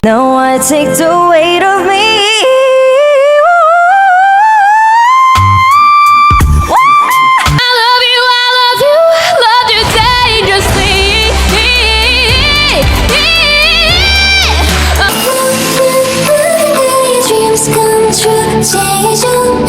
Now I take the weight of me. I love you, I love you, love you dangerously. Dreams come true, 제일 좋은